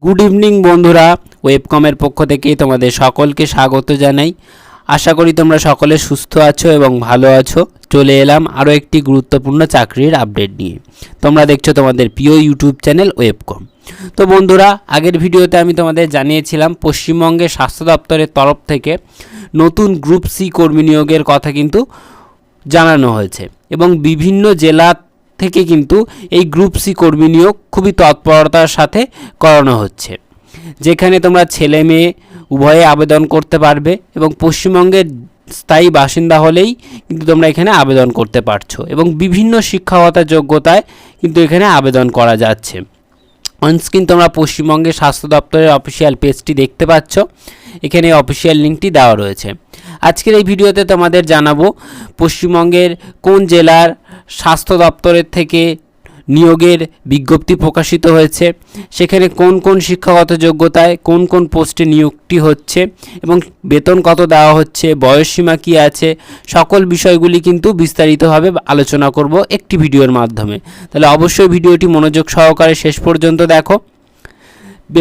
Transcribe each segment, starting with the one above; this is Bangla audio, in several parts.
গুড ইভিনিং বন্ধুরা, ওয়েবকমের পক্ষ থেকে তোমাদের সকলকে স্বাগত জানাই। আশা করি তোমরা সকলে সুস্থ আছো এবং ভালো আছো। চলে এলাম আরও একটি গুরুত্বপূর্ণ চাকরির আপডেট নিয়ে। তোমরা দেখছো তোমাদের প্রিয় ইউটিউব চ্যানেল ওয়েবকম। তো বন্ধুরা, আগের ভিডিওতে আমি তোমাদের জানিয়েছিলাম পশ্চিমবঙ্গের স্বাস্থ্য দপ্তরের তরফ থেকে নতুন গ্রুপ সি কর্মী নিয়োগের কথা কিন্তু জানানো হয়েছে এবং বিভিন্ন জেলা থেকে কিন্তু এই গ্রুপ সি কর্মী নিয়োগ খুবই তৎপরতার সাথে করানো হচ্ছে, যেখানে তোমরা ছেলে মেয়ে উভয়ে আবেদন করতে পারবে এবং পশ্চিমবঙ্গের স্থায়ী বাসিন্দা হলেই কিন্তু তোমরা এখানে আবেদন করতে পারছো এবং বিভিন্ন শিক্ষাগত যোগ্যতায় কিন্তু এখানে আবেদন করা যাচ্ছে। অনস্ক্রিন তোমরা পশ্চিমবঙ্গের স্বাস্থ্য দপ্তরের অফিসিয়াল পেজটি দেখতে পাচ্ছ, এখানে অফিসিয়াল লিঙ্কটি দেওয়া রয়েছে। আজকের এই ভিডিওতে তোমাদের জানাবো পশ্চিমবঙ্গের কোন জেলার স্বাস্থ্য দপ্তরের থেকে নিয়োগের বিজ্ঞপ্তি প্রকাশিত হয়েছে, সেখানে কোন কোন শিক্ষাগত যোগ্যতায় কোন কোন পোস্টে নিয়োগটি হচ্ছে এবং বেতন কত দেওয়া হচ্ছে, বয়সসীমা কী আছে, সকল বিষয়গুলি কিন্তু বিস্তারিতভাবে আলোচনা করব একটি ভিডিওর মাধ্যমে। তাহলে অবশ্যই ভিডিওটি মনোযোগ সহকারে শেষ পর্যন্ত দেখো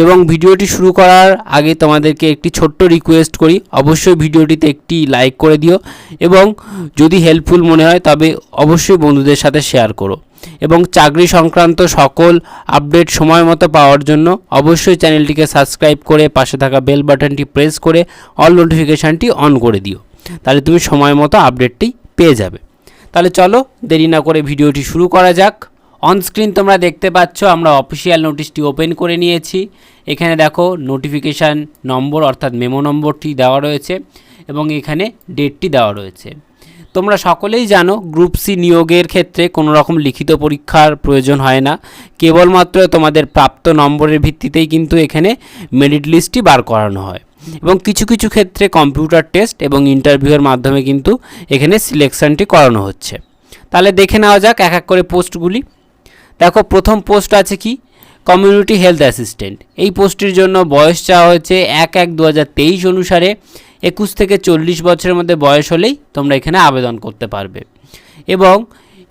এবং ভিডিওটি শুরু করার আগে তোমাদেরকে একটি ছোট্ট রিকোয়েস্ট করি, অবশ্যই ভিডিওটিতে একটি লাইক করে দিও এবং যদি হেল্পফুল মনে হয় তবে অবশ্যই বন্ধুদের সাথে শেয়ার করো এবং চাকরি সংক্রান্ত সকল আপডেট সময় মতো পাওয়ার জন্য অবশ্যই চ্যানেলটিকে সাবস্ক্রাইব করে পাশে থাকা বেল বাটনটি প্রেস করে অল নোটিফিকেশানটি অন করে দিও, তাহলে তুমি সময় মতো আপডেটটি পেয়ে যাবে। তাহলে চলো দেরি না করে ভিডিওটি শুরু করা যাক। অনস্ক্রিন তোমরা দেখতে পাচ্ছ আমরা অফিসিয়াল নোটিশটি ওপেন করে নিয়েছি। এখানে দেখো নোটিফিকেশান নম্বর অর্থাৎ মেমো নম্বরটি দেওয়া রয়েছে এবং এখানে ডেটটি দেওয়া রয়েছে। তোমরা সকলেই জানো গ্রুপ সি নিয়োগের ক্ষেত্রে কোনো রকম লিখিত পরীক্ষার প্রয়োজন হয় না, কেবলমাত্র তোমাদের প্রাপ্ত নম্বরের ভিত্তিতেই কিন্তু এখানে মেরিট লিস্টটি বার করানো হয় এবং কিছু কিছু ক্ষেত্রে কম্পিউটার টেস্ট এবং ইন্টারভিউয়ের মাধ্যমে কিন্তু এখানে সিলেকশনটি করানো হচ্ছে। তাহলে দেখে নেওয়া যাক এক এক করে পোস্টগুলি। দেখো প্রথম পোস্ট আছে কি, কমিউনিটি হেলথ অ্যাসিস্ট্যান্ট। এই পোস্টটির জন্য বয়স চাওয়া হয়েছে 1/1/2023 অনুসারে 21 থেকে 40 বছরের মধ্যে বয়স হলেই তোমরা এখানে আবেদন করতে পারবে এবং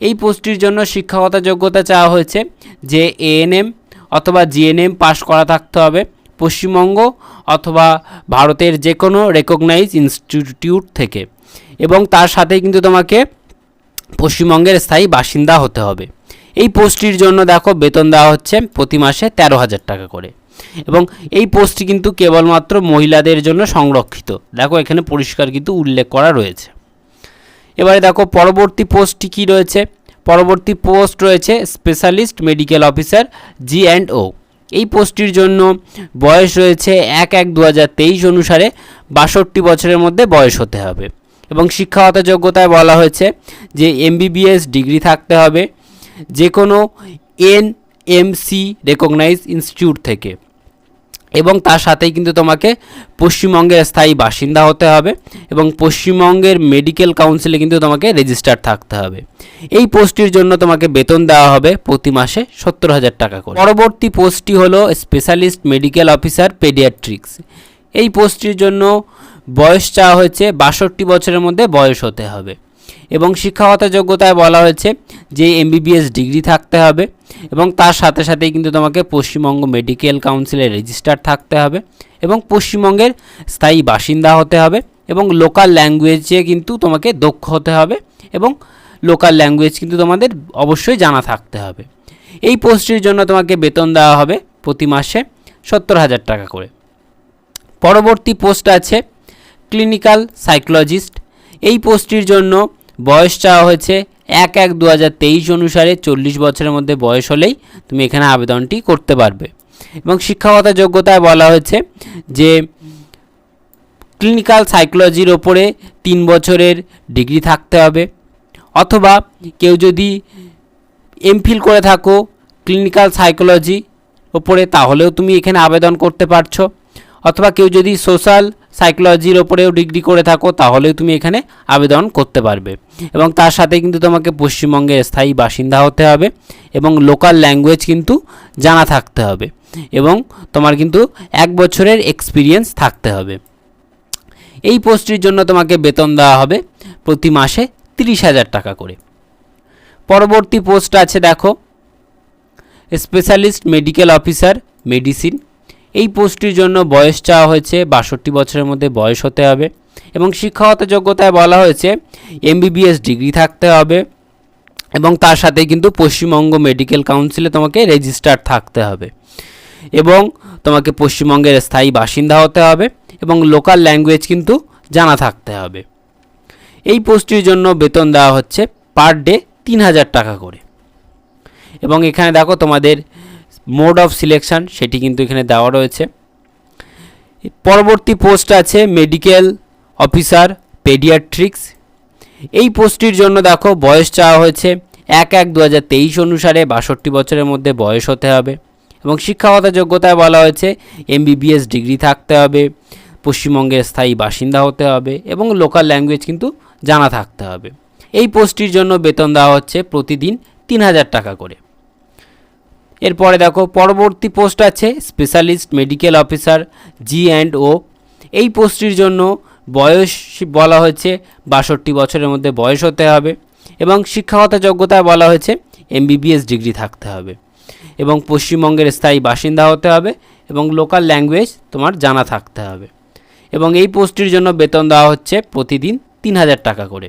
এই পোস্টটির জন্য শিক্ষাগত যোগ্যতা চাওয়া হয়েছে যে এএনএম অথবা জিএনএম পাস করা থাকতে হবে পশ্চিমবঙ্গ অথবা ভারতের যে কোনো রেকগনাইজ ইনস্টিটিউট থেকে এবং তার সাথে কিন্তু তোমাকে পশ্চিমবঙ্গের স্থায়ী বাসিন্দা হতে হবে। এই পোস্টটির জন্য দেখো বেতন দেওয়া হচ্ছে প্রতি মাসে 13,000 টাকা করে এবং এই পোস্টটি কিন্তু কেবলমাত্র মহিলাদের জন্য সংরক্ষিত। দেখো এখানে পরিষ্কার কিন্তু উল্লেখ করা রয়েছে। এবারে দেখো পরবর্তী পোস্টটি কি রয়েছে, পরবর্তী পোস্ট রয়েছে স্পেশালিস্ট মেডিকেল অফিসার G&O। এই পোস্টটির জন্য বয়স রয়েছে 1/1/2023 অনুসারে 62 বছরের মধ্যে বয়স হতে হবে এবং শিক্ষাগত যোগ্যতায় বলা হয়েছে যে MBBS ডিগ্রি থাকতে হবে যে কোনো NMC রেকগনাইজ ইনস্টিটিউট থেকে এবং তার সাথেই কিন্তু তোমাকে পশ্চিমবঙ্গের স্থায়ী বাসিন্দা হতে হবে এবং পশ্চিমবঙ্গের মেডিকেল কাউন্সিলে কিন্তু তোমাকে রেজিস্টার থাকতে হবে। এই পোস্টটির জন্য তোমাকে বেতন দেওয়া হবে প্রতি মাসে 70,000 টাকা করে। পরবর্তী পোস্টটি হলো স্পেশালিস্ট মেডিকেল অফিসার পেডিয়াট্রিক্স। এই পোস্টটির জন্য বয়স চাওয়া হয়েছে 62 বছরের মধ্যে বয়স হতে হবে এবং শিক্ষাগত যোগ্যতায় বলা হয়েছে যে MBBS ডিগ্রি থাকতে হবে এবং তার সাথে সাথেই কিন্তু তোমাকে পশ্চিমবঙ্গ মেডিকেল কাউন্সিলে রেজিস্টার থাকতে হবে এবং পশ্চিমবঙ্গের স্থায়ী বাসিন্দা হতে হবে এবং লোকাল ল্যাঙ্গুয়েজে কিন্তু তোমাকে দক্ষ হতে হবে এবং লোকাল ল্যাঙ্গুয়েজ কিন্তু তোমাদের অবশ্যই জানা থাকতে হবে। এই পোস্টটির জন্য তোমাকে বেতন দেওয়া হবে প্রতি মাসে 70,000 টাকা করে। পরবর্তী পোস্ট আছে ক্লিনিক্যাল সাইকোলজিস্ট। এই পোস্টটির জন্য বয়স চাওয়া হয়েছে 1/1/2023 অনুসারে 40 বছরের মধ্যে বয়স হলেই তুমি এখানে আবেদনটি করতে পারবে এবং শিক্ষাগত যোগ্যতায় বলা হয়েছে যে ক্লিনিক্যাল সাইকোলজির ওপরে 3 বছরের ডিগ্রি থাকতে হবে অথবা কেউ যদি এমফিল করে থাকো ক্লিনিক্যাল সাইকোলজি ওপরে তাহলেও তুমি এখানে আবেদন করতে পারছো অথবা কেউ যদি সোশ্যাল সাইকোলজির ওপরেও ডিগ্রি করে থাকো তাহলেও তুমি এখানে আবেদন করতে পারবে এবং তার সাথে কিন্তু তোমাকে পশ্চিমবঙ্গের স্থায়ী বাসিন্দা হতে হবে এবং লোকাল ল্যাঙ্গুয়েজ কিন্তু জানা থাকতে হবে এবং তোমার কিন্তু 1 বছরের এক্সপিরিয়েন্স থাকতে হবে। এই পোস্টটির জন্য তোমাকে বেতন দেওয়া হবে প্রতি মাসে 30,000 টাকা করে। পরবর্তী পোস্ট আছে দেখো স্পেশালিস্ট মেডিকেল অফিসার মেডিসিন। এই পোস্টটির জন্য বয়স চাওয়া হয়েছে 62 বছরের মধ্যে বয়স হতে হবে এবং শিক্ষাগত যোগ্যতায় বলা হয়েছে MBBS ডিগ্রি থাকতে হবে এবং তার সাথে কিন্তু পশ্চিমবঙ্গ মেডিকেল কাউন্সিলে তোমাকে রেজিস্টার থাকতে হবে এবং তোমাকে পশ্চিমবঙ্গের স্থায়ী বাসিন্দা হতে হবে এবং লোকাল ল্যাঙ্গুয়েজ কিন্তু জানা থাকতে হবে। এই পোস্টটির জন্য বেতন দেওয়া হচ্ছে পার ডে 3000 টাকা করে এবং এখানে দেখো তোমাদের মোড অফ সিলেকশন সেটি কিন্তু এখানে দেওয়া রয়েছে। পরবর্তী পোস্ট আছে মেডিকেল অফিসার পেডিয়াট্রিক্স। এই পোস্টটির জন্য দেখো বয়স চাওয়া হয়েছে 1/1/2023 অনুসারে 62 বছরের মধ্যে বয়স হতে হবে এবং শিক্ষাগত যোগ্যতায় বলা হয়েছে MBBS ডিগ্রি থাকতে হবে, পশ্চিমবঙ্গের স্থায়ী বাসিন্দা হতে হবে এবং লোকাল ল্যাঙ্গুয়েজ কিন্তু জানা থাকতে হবে। এই পোস্টটির জন্য বেতন দেওয়া হচ্ছে প্রতিদিন 3000 টাকা করে। এরপরে দেখো পরবর্তী পোস্ট আছে স্পেশালিস্ট মেডিকেল অফিসার G&O। এই পোস্টটির জন্য বয়স বলা হয়েছে 62 বছরের মধ্যে বয়স হতে হবে এবং শিক্ষাগত যোগ্যতায় বলা হয়েছে MBBS ডিগ্রি থাকতে হবে এবং পশ্চিমবঙ্গের স্থায়ী বাসিন্দা হতে হবে এবং লোকাল ল্যাঙ্গুয়েজ তোমার জানা থাকতে হবে এবং এই পোস্টটির জন্য বেতন দেওয়া হচ্ছে প্রতিদিন 3000 টাকা করে।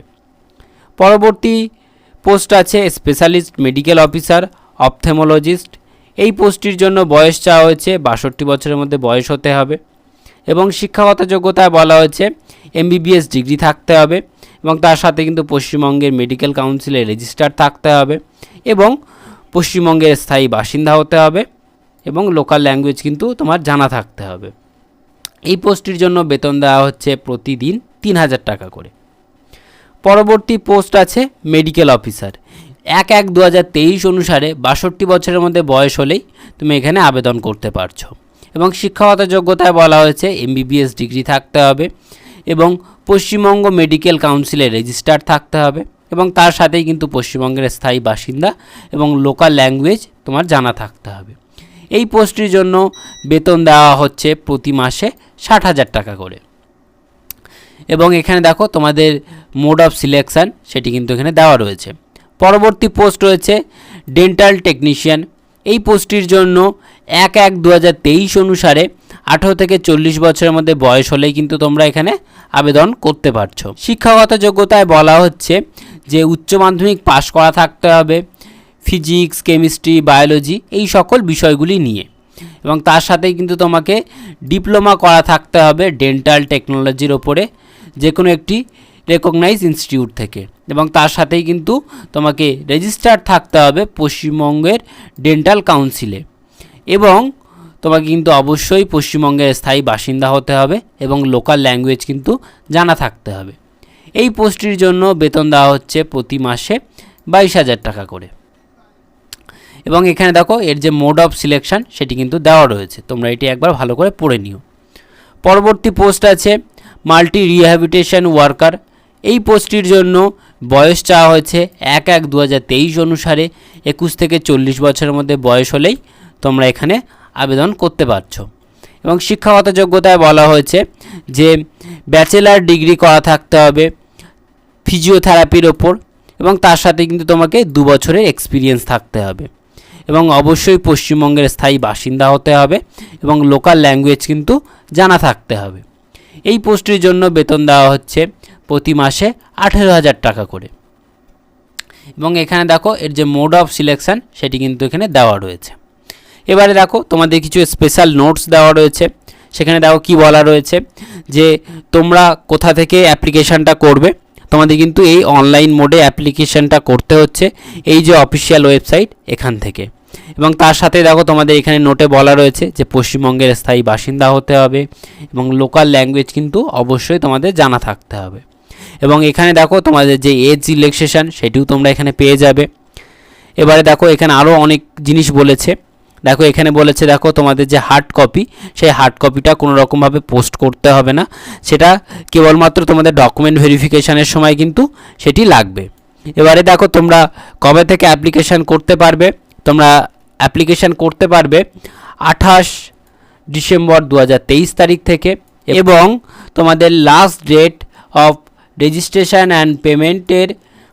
পরবর্তী পোস্ট আছে স্পেশালিস্ট মেডিকেল অফিসার অপথেমোলজিস্ট। এই পোস্টটির জন্য বয়স চাওয়া হয়েছে 62 বছরের মধ্যে বয়স হতে হবে এবং শিক্ষাগত যোগ্যতায় বলা হয়েছে MBBS ডিগ্রি থাকতে হবে এবং তার সাথে কিন্তু পশ্চিমবঙ্গের মেডিকেল কাউন্সিলে রেজিস্টার থাকতে হবে এবং পশ্চিমবঙ্গের স্থায়ী বাসিন্দা হতে হবে এবং লোকাল ল্যাঙ্গুয়েজ কিন্তু তোমার জানা থাকতে হবে। এই পোস্টটির জন্য বেতন দেওয়া হচ্ছে প্রতিদিন 3000 টাকা করে। পরবর্তী পোস্ট আছে মেডিকেল অফিসার। 1/1/2023 অনুসারে 62 বছরের মধ্যে বয়স হলেই তুমি এখানে আবেদন করতে পারছো এবং শিক্ষাগত যোগ্যতায় বলা হয়েছে MBBS ডিগ্রি থাকতে হবে এবং পশ্চিমবঙ্গ মেডিকেল কাউন্সিলে রেজিস্টার থাকতে হবে এবং তার সাথেই কিন্তু পশ্চিমবঙ্গের স্থায়ী বাসিন্দা এবং লোকাল ল্যাঙ্গুয়েজ তোমার জানা থাকতে হবে। এই পোস্টটির জন্য বেতন দেওয়া হচ্ছে প্রতি মাসে 60,000 টাকা করে এবং এখানে দেখো তোমাদের মোড অফ সিলেকশান সেটি কিন্তু এখানে দেওয়া রয়েছে। পরবর্তী পোস্ট রয়েছে ডেন্টাল টেকনিশিয়ান। এই পোস্টটির জন্য 1/1/2023 অনুসারে 18 থেকে 40 বছরের মধ্যে বয়স হলেই কিন্তু তোমরা এখানে আবেদন করতে পারছো। শিক্ষাগত যোগ্যতায় বলা হচ্ছে যে উচ্চ মাধ্যমিক পাশ করা থাকতে হবে ফিজিক্স, কেমিস্ট্রি, বায়োলজি এই সকল বিষয়গুলি নিয়ে এবং তার সাথেই কিন্তু তোমাকে ডিপ্লোমা করা থাকতে হবে ডেন্টাল টেকনোলজির ওপরে যে কোনো একটি রেকগনাইজ ইনস্টিটিউট থেকে এবং তার সাথেই কিন্তু তোমাকে রেজিস্টার থাকতে হবে পশ্চিমবঙ্গের ডেন্টাল কাউন্সিলে এবং তোমাকে কিন্তু অবশ্যই পশ্চিমবঙ্গের স্থায়ী বাসিন্দা হতে হবে এবং লোকাল ল্যাঙ্গুয়েজ কিন্তু জানা থাকতে হবে। এই পোস্টটির জন্য বেতন দেওয়া হচ্ছে প্রতি মাসে 22,000 টাকা করে এবং এখানে দেখো এর যে মোড অফ সিলেকশন সেটি কিন্তু দেওয়া রয়েছে, তোমরা এটি একবার ভালো করে পড়ে নিও। পরবর্তী পোস্ট আছে মাল্টি রিহ্যাবিলিটেশন ওয়ার্কার। এই পোস্টটির জন্য বয়স চাওয়া হয়েছে 1/1/2023 অনুসারে 21 থেকে 40 বছরের মধ্যে বয়স হলেই তোমরা এখানে আবেদন করতে পারছো এবং শিক্ষাগত যোগ্যতায় বলা হয়েছে যে ব্যাচেলার ডিগ্রি করা থাকতে হবে ফিজিওথেরাপির ওপর এবং তার সাথে কিন্তু তোমাকে 2 বছরের এক্সপিরিয়েন্স থাকতে হবে এবং অবশ্যই পশ্চিমবঙ্গের স্থায়ী বাসিন্দা হতে হবে এবং লোকাল ল্যাঙ্গুয়েজ কিন্তু জানা থাকতে হবে। এই পোস্টটির জন্য বেতন দেওয়া হচ্ছে প্রতি মাসে 18,000 টাকা করে এবং এখানে দেখো এর যে মোড অফ সিলেকশান সেটি কিন্তু এখানে দেওয়া রয়েছে। এবারে দেখো তোমাদের কিছু স্পেশাল নোটস দেওয়া রয়েছে, সেখানে দেখো কি বলা রয়েছে যে তোমরা কোথা থেকে অ্যাপ্লিকেশানটা করবে। তোমাদের কিন্তু এই অনলাইন মোডে অ্যাপ্লিকেশানটা করতে হচ্ছে এই যে অফিসিয়াল ওয়েবসাইট এখান থেকে এবং তার সাথে দেখো তোমাদের এখানে নোটে বলা রয়েছে যে পশ্চিমবঙ্গের স্থায়ী বাসিন্দা হতে হবে এবং লোকাল ল্যাঙ্গুয়েজ কিন্তু অবশ্যই তোমাদের জানা থাকতে হবে এবং এখানে দেখো তোমাদের যে এজ রিল্যাক্সেশন সেটিও তোমরা এখানে পেয়ে যাবে। এবারে দেখো এখানে আরও অনেক জিনিস বলেছে, দেখো এখানে বলেছে দেখো তোমাদের যে হার্ড কপি সেই হার্ড কপিটা কোনো রকমভাবে পোস্ট করতে হবে না, সেটা কেবলমাত্র তোমাদের ডকুমেন্ট ভেরিফিকেশানের সময় কিন্তু সেটি লাগবে। এবারে দেখো তোমরা কবে থেকে অ্যাপ্লিকেশান করতে পারবে, তোমরা অ্যাপ্লিকেশান করতে পারবে 28 ডিসেম্বর 2023 তারিখ থেকে এবং তোমাদের last date of registration and পেমেন্টের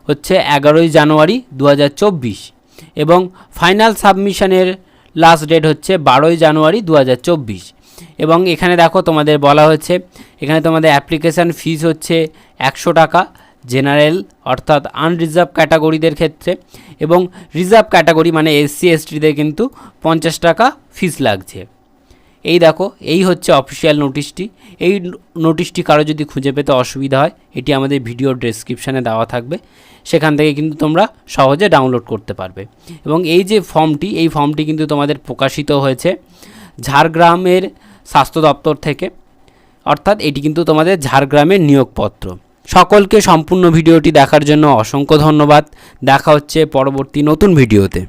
হচ্ছে 11 জানুয়ারি 2024 এবং ফাইনাল সাবমিশনের লাস্ট ডেট হচ্ছে 12 জানুয়ারি 2024 এবং এখানে দেখো তোমাদের বলা হয়েছে, এখানে তোমাদের অ্যাপ্লিকেশান ফিস হচ্ছে 100 টাকা জেনারেল অর্থাৎ আনরিজার্ভ ক্যাটাগরিদের ক্ষেত্রে, এবং রিজার্ভ ক্যাটাগরি মানে এসসি এসটিদের কিন্তু 50 টাকা ফিস লাগছে। এই দেখো, এই হচ্ছে অফিসিয়াল নোটিশটি। এই নোটিশটি কারো যদি খুঁজে পেতে অসুবিধা হয়, এটি আমাদের ভিডিওর ডেসক্রিপশানে দেওয়া থাকবে, সেখান থেকে কিন্তু তোমরা সহজে ডাউনলোড করতে পারবে। এবং এই যে ফর্মটি, এই ফর্মটি কিন্তু তোমাদের প্রকাশিত হয়েছে ঝাড়গ্রামের স্বাস্থ্য দপ্তর থেকে, অর্থাৎ এটি কিন্তু তোমাদের ঝাড়গ্রামের নিয়োগপত্র। সকলকে সম্পূর্ণ ভিডিওটি দেখার জন্য অসংখ্য ধন্যবাদ। দেখা হচ্ছে পরবর্তী নতুন ভিডিওতে।